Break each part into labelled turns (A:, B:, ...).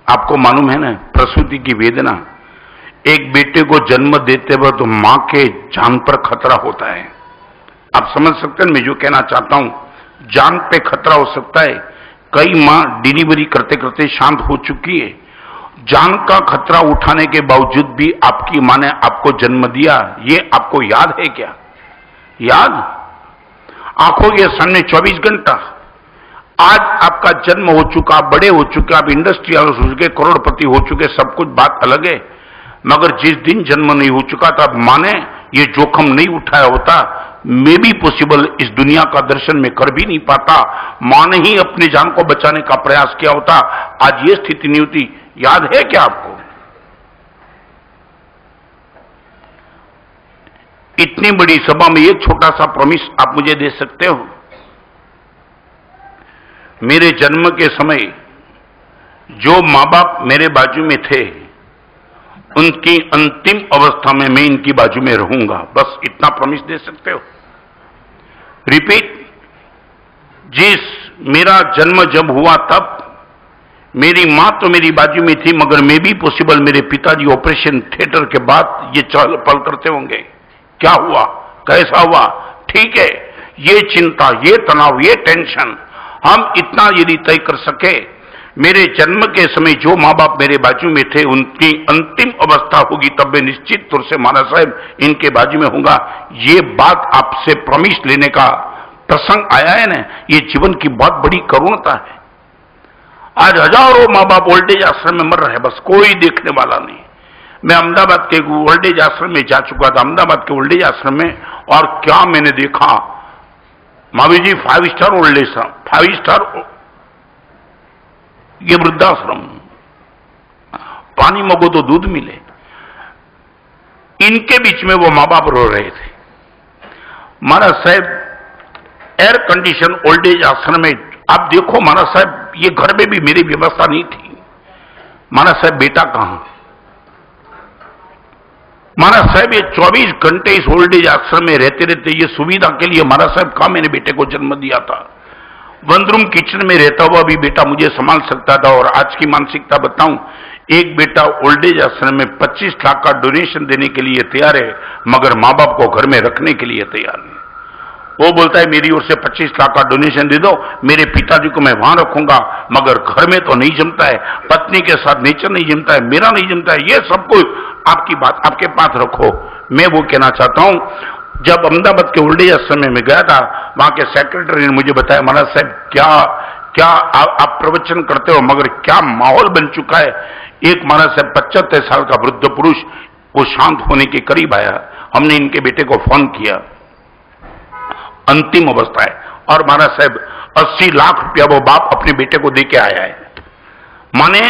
A: आपको मालूम है ना, प्रसूति की वेदना, एक बेटे को जन्म देते वक्त तो मां के जान पर खतरा होता है। आप समझ सकते हैं मैं जो कहना चाहता हूं, जान पे खतरा हो सकता है। कई मां डिलीवरी करते करते शांत हो चुकी है, जान का खतरा उठाने के बावजूद भी आपकी मां ने आपको जन्म दिया, ये आपको याद है क्या? याद? आंखों के सामने 24 घंटा। आज आपका जन्म हो चुका, बड़े हो चुके, आप इंडस्ट्रियल हो चुके, करोड़पति हो चुके, सब कुछ बात अलग है, मगर जिस दिन जन्म नहीं हो चुका था मां ने ये जोखिम नहीं उठाया होता, मे भी पॉसिबल इस दुनिया का दर्शन में कर भी नहीं पाता। मां ने ही अपनी जान को बचाने का प्रयास किया होता, आज ये स्थिति नहीं होती। याद है क्या आपको? इतनी बड़ी सभा में एक छोटा सा प्रॉमिस आप मुझे दे सकते हो? मेरे जन्म के समय जो मां बाप मेरे बाजू में थे, उनकी अंतिम अवस्था में मैं इनकी बाजू में रहूंगा, बस इतना प्रॉमिस दे सकते हो? रिपीट, जिस मेरा जन्म जब हुआ तब मेरी मां तो मेरी बाजू में थी, मगर मैं भी पॉसिबल मेरे पिताजी ऑपरेशन थिएटर के बाद ये चल पल करते होंगे। क्या हुआ, कैसा हुआ, ठीक है, ये चिंता, ये तनाव, ये टेंशन, हम इतना यदि तय कर सके, मेरे जन्म के समय जो मां बाप मेरे बाजू में थे उनकी अंतिम अवस्था होगी तब मैं निश्चित तौर से महाराज साहब इनके बाजू में होगा। ये बात आपसे प्रॉमिस लेने का प्रसंग आया है ना, ये जीवन की बहुत बड़ी करुणता है। आज हजारों मां बाप ओल्ड एज आश्रम में मर रहे हैं, बस कोई देखने वाला नहीं। मैं अहमदाबाद के ओल्ड एज आश्रम में जा चुका था, अहमदाबाद के ओल्ड एज आश्रम में, और क्या मैंने देखा, Mahavir ji 5 star old age, 5 star ये वृद्धाश्रम, पानी मगो तो दूध मिले, इनके बीच में वो मां बाप रो रहे थे। महाराज साहब एयर कंडीशन ओल्ड एज आश्रम में, आप देखो महाराज साहब, ये घर में भी मेरी व्यवस्था नहीं थी। महाराज साहब बेटा कहां? महाराज साहब ये 24 घंटे इस ओल्ड एज आश्रम में रहते रहते ये सुविधा के लिए महाराज साहब कहा मैंने बेटे को जन्म दिया था। 1 रूम किचन में रहता हुआ भी बेटा मुझे संभाल सकता था। और आज की मानसिकता बताऊं, एक बेटा ओल्ड एज आश्रम में 25 लाख का डोनेशन देने के लिए तैयार है, मगर मां बाप को घर में रखने के लिए तैयार नहीं। वो बोलता है मेरी ओर से 25 लाख का डोनेशन दे दो, मेरे पिताजी को मैं वहां रखूंगा, मगर घर में तो नहीं जमता है, पत्नी के साथ नेचर नहीं जमता है, मेरा नहीं जमता है। ये सब कुछ आपकी बात आपके पास रखो। मैं वो कहना चाहता हूं, जब अहमदाबाद के ओल्ड एज आश्रम में गया था, वहां के सेक्रेटरी ने मुझे बताया महाराज साहब क्या क्या आप प्रवचन करते हो, मगर क्या माहौल बन चुका है। एक महाराज साहब 75 साल का वृद्ध पुरुष वो शांत होने के करीब आया, हमने इनके बेटे को फोन किया, अंतिम अवस्था है, और महाराज साहब 80 लाख रुपया वो बाप अपने बेटे को दे के आया है। माने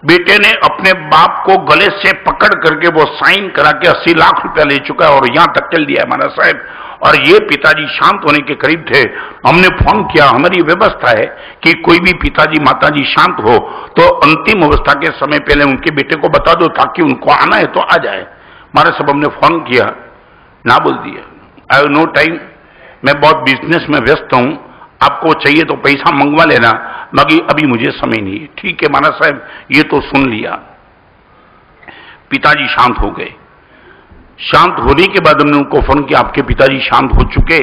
A: बेटे ने अपने बाप को गले से पकड़ करके वो साइन करा के 80 लाख रुपया ले चुका है और यहां तक चल दिया है महाराज साहब। और ये पिताजी शांत होने के करीब थे, हमने फोन किया, हमारी व्यवस्था है कि कोई भी पिताजी माताजी शांत हो तो अंतिम अवस्था के समय पहले उनके बेटे को बता दो ताकि उनको आना है तो आ जाए। महाराज साहब हमने फोन किया, ना बोल दिया, आई हैव नो टाइम, मैं बहुत बिजनेस में व्यस्त हूं, आपको चाहिए तो पैसा मंगवा लेना, मगर अभी मुझे समय नहीं है। ठीक है महाराज साहब, ये तो सुन लिया। पिताजी शांत हो गए। शांत होने के बाद हमने उनको फोन किया, आपके पिताजी शांत हो चुके,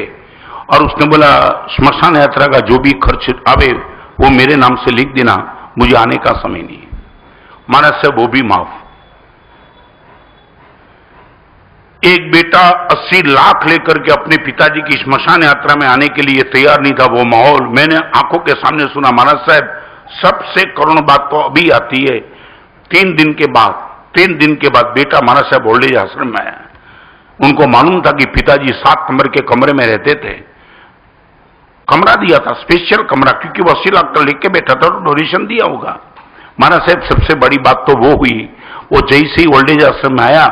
A: और उसने बोला श्मशान यात्रा का जो भी खर्च आवे वो मेरे नाम से लिख देना, मुझे आने का समय नहीं है। महाराज साहब वो भी माफ। एक बेटा 80 लाख लेकर के अपने पिताजी की श्मशान यात्रा में आने के लिए तैयार नहीं था, वो माहौल मैंने आंखों के सामने सुना। महाराज साहब सबसे करुण बात तो अभी आती है, 3 दिन के बाद बेटा महाराज साहब ओल्ड एज आश्रम में आया। उनको मालूम था कि पिताजी 7 नंबर के कमरे में रहते थे, कमरा दिया था, स्पेशल कमरा, क्योंकि वो 80 लाख का लेके बैठा था तो डोनेशन दिया होगा। महाराज साहब सबसे बड़ी बात तो वो हुई, वो जैसे ही ओल्ड एज आश्रम में आया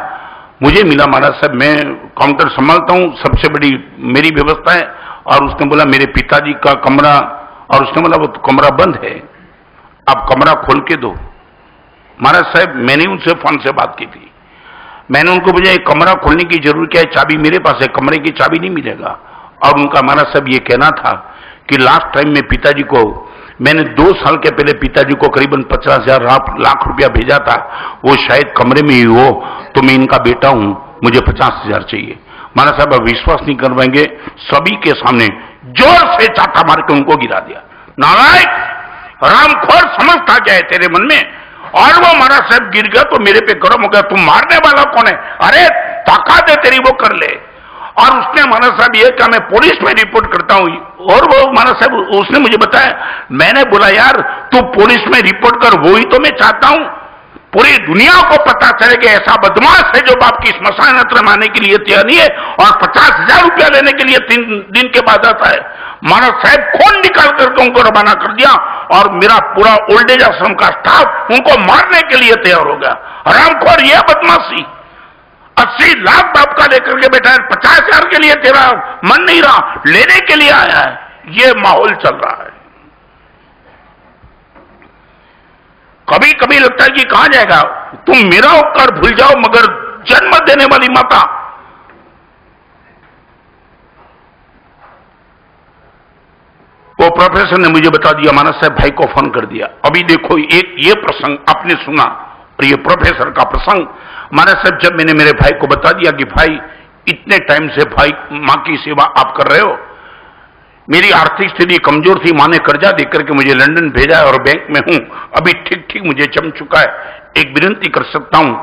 A: मुझे मिला, महाराज साहब मैं काउंटर संभालता हूं, सबसे बड़ी मेरी व्यवस्था है, और उसने बोला मेरे पिताजी का कमरा, और उसने बोला वो तो कमरा बंद है, आप कमरा खोल के दो। महाराज साहब मैंने उनसे फोन से बात की थी, मैंने उनको बोला कमरा खोलने की जरूरत क्या है, चाबी मेरे पास है, कमरे की चाबी नहीं मिलेगा। और उनका महाराज साहब ये कहना था कि लास्ट टाइम में पिताजी को मैंने 2 साल के पहले पिताजी को करीबन 50,000 लाख रुपया भेजा था, वो शायद कमरे में ही हो, तो मैं इनका बेटा हूं, मुझे 50,000 चाहिए। माना साहब अब विश्वास नहीं कर पाएंगे, सभी के सामने जोर से चाटा मार के उनको गिरा दिया। नालायक, रामखोर, समझता क्या है तेरे मन में? और वो माना साहब गिर गया तो मेरे पे गर्म हो गया, तुम मारने वाला कौन है? अरे ताकत है तेरी, वो कर ले। और उसने माना साहब ये कहा मैं पुलिस में रिपोर्ट करता हूं, और वो माना साहब उसने मुझे बताया, मैंने बोला यार तू पुलिस में रिपोर्ट कर, वो ही तो मैं चाहता हूं, पूरी दुनिया को पता चले कि ऐसा बदमाश है जो बाप की स्मशान यात्रा मारने के लिए तैयार नहीं है और 50,000 रुपया लेने के लिए 3 दिन के बाद आता है। माना साहब खून निकाल करके उनको रवाना कर दिया और मेरा पूरा ओल्ड एज आश्रम का स्टाफ उनको मारने के लिए तैयार हो गया। हरामखोर, यह बदमाशी 80 लाख बाप का लेकर के बैठा है, 50,000 के लिए तेरा मन नहीं रहा, लेने के लिए आया है। ये माहौल चल रहा है। कभी कभी लगता है कि कहां जाएगा, तुम मेरा उपकार भूल जाओ मगर जन्म देने वाली माता। वो प्रोफेसर ने मुझे बता दिया, मानस साहब भाई को फोन कर दिया। अभी देखो एक ये प्रसंग आपने सुना और ये प्रोफेसर का प्रसंग। मानस साहब जब मैंने मेरे भाई को बता दिया कि भाई इतने टाइम से भाई मां की सेवा आप कर रहे हो, मेरी आर्थिक स्थिति कमजोर थी, मां ने कर्जा देकर के मुझे लंदन भेजा है और बैंक में हूं, अभी ठीक ठीक मुझे जम चुका है, एक विनती कर सकता हूं,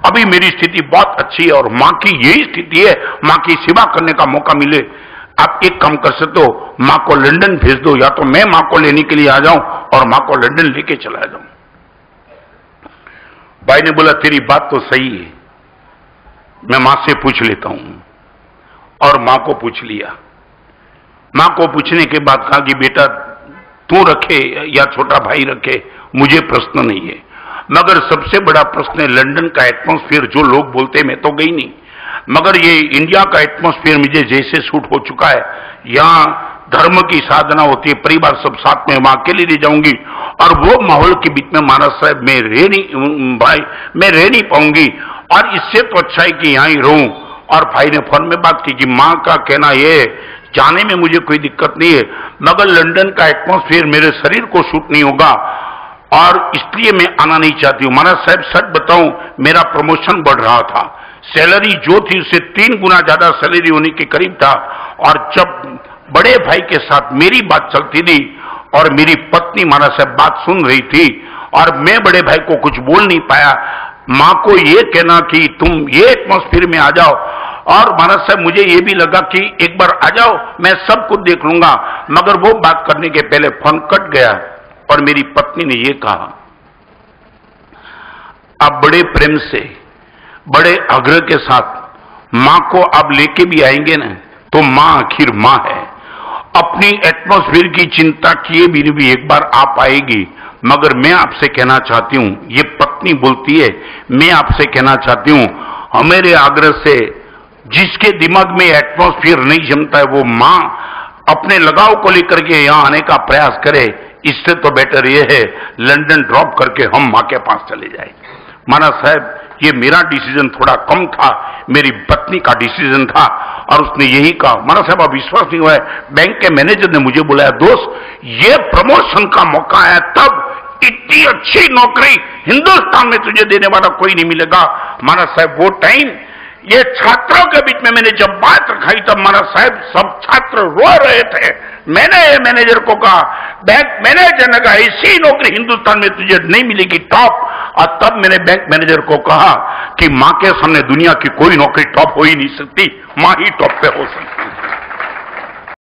A: अभी मेरी स्थिति बहुत अच्छी है और मां की यही स्थिति है, मां की सेवा करने का मौका मिले, आप एक काम कर सकते हो, मां को लंदन भेज दो, या तो मैं मां को लेने के लिए आ जाऊं और मां को लंदन लेके चला जाऊं। भाई ने बोला तेरी बात तो सही है, मैं मां से पूछ लेता हूं। और मां को पूछ लिया। मां को पूछने के बाद कहा कि बेटा तू रखे या छोटा भाई रखे, मुझे प्रश्न नहीं है, मगर सबसे बड़ा प्रश्न है लंदन का एटमॉस्फेयर। जो लोग बोलते मैं तो गई नहीं, मगर ये इंडिया का एटमॉस्फेयर मुझे जैसे सूट हो चुका है, यहां धर्म की साधना होती है, परिवार सब साथ में, वहां अकेले ले जाऊंगी और वो माहौल के बीच में मानस साहब मैं रह नहीं पाऊंगी, और इससे तो अच्छा है कि यहां ही रहूं। और भाई ने फोन में बात की कि मां का कहना यह, जाने में मुझे कोई दिक्कत नहीं है, मगर लंदन का एटमॉस्फेयर मेरे शरीर को सूट नहीं होगा और इसलिए मैं आना नहीं चाहती हूं। महाराज साहब सच बताऊं, मेरा प्रमोशन बढ़ रहा था, सैलरी जो थी उससे 3 गुना ज्यादा सैलरी होने के करीब था, और जब बड़े भाई के साथ मेरी बात चलती थी और मेरी पत्नी महाराज साहब बात सुन रही थी और मैं बड़े भाई को कुछ बोल नहीं पाया, मां को यह कहना कि तुम ये एटमॉस्फेयर में आ जाओ, और महाराज साहब मुझे यह भी लगा कि एक बार आ जाओ मैं सब कुछ देख लूंगा, मगर वो बात करने के पहले फोन कट गया और मेरी पत्नी ने यह कहा, आप बड़े प्रेम से बड़े आग्रह के साथ मां को आप लेके भी आएंगे ना, तो मां आखिर मां है, अपनी एटमॉस्फेयर की चिंता किए भी एक बार आप आएगी, मगर मैं आपसे कहना चाहती हूं, ये पत्नी बोलती है, मैं आपसे कहना चाहती हूं, हमारे आग्रह से जिसके दिमाग में एटमॉस्फेयर नहीं जमता है वो मां अपने लगाव को लेकर के यहां आने का प्रयास करे, इससे तो बेटर यह है लंदन ड्रॉप करके हम मां के पास चले जाए। माना साहब ये मेरा डिसीजन थोड़ा कम था, मेरी पत्नी का डिसीजन था, और उसने यही कहा। माना साहब अब विश्वास नहीं हुआ है, बैंक के मैनेजर ने मुझे बुलाया, दोस्त ये प्रमोशन का मौका है, तब इतनी अच्छी नौकरी हिंदुस्तान में तुझे देने वाला कोई नहीं मिलेगा। माना साहब वो टाइम ये छात्रों के बीच में मैंने जब बात रखाई तब माना साहब सब छात्र रो रहे थे। मैंने मैनेजर को कहा, बैंक मैनेजर ने कहा ऐसी नौकरी हिंदुस्तान में तुझे नहीं मिलेगी टॉप, और तब मैंने बैंक मैनेजर को कहा कि मां के सामने दुनिया की कोई नौकरी टॉप हो ही नहीं सकती, मां ही टॉप पे हो सकती है।